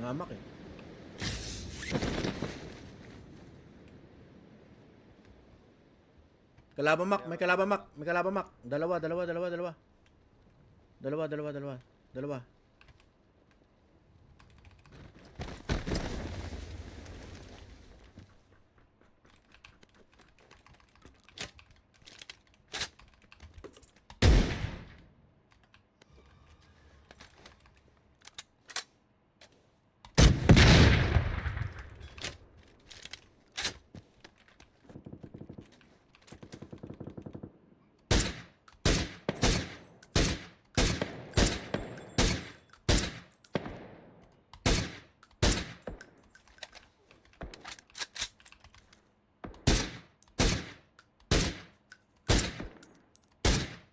Nangamak eh. Kalaban mak, may kalaban mak, may kalaban mak. Dalawa.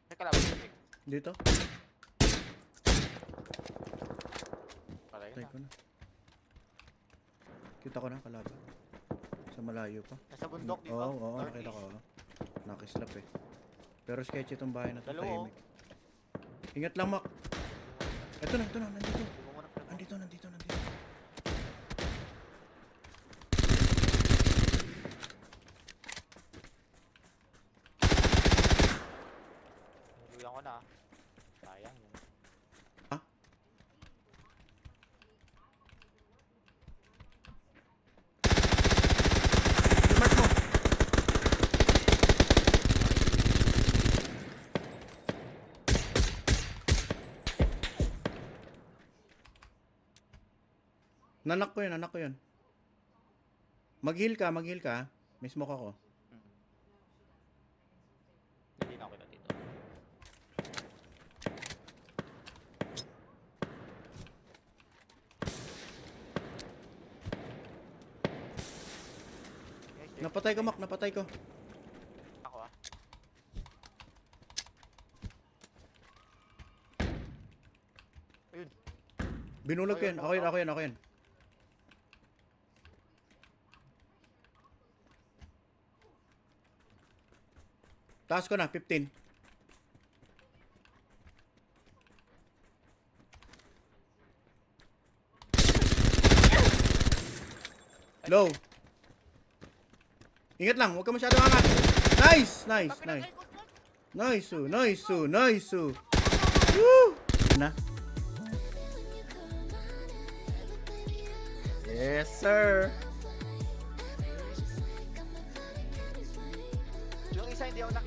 May kalaban sa pick. Dito. Patay Patay na. ko na. Kita ko na kalaban. Sa malayo pa. Nasa bundok, di ba? Oo, nakita ko. Nakislap eh. Pero sketchy itong bahay na ito. Dalawa, Tahimik. Ingat lang, Mak. Ito na, nandito. Hindi mo muna pre. Nandito. Niluyang ko na. Sayang yun. Ha? Mark mo. Nanak ko yun. Mag-heal ka. May smoke ako. Hindi na ako kita dito. Guys, Napatay ko, Mak. Ako ah. Ayun. Binulag ko yun. Ako yun. Taas ko na, 15. Low. Ingat lang, huwag ka masyadong angat. Nice. Nice. Woo! Na. Yes, sir. Yung isa hindi ako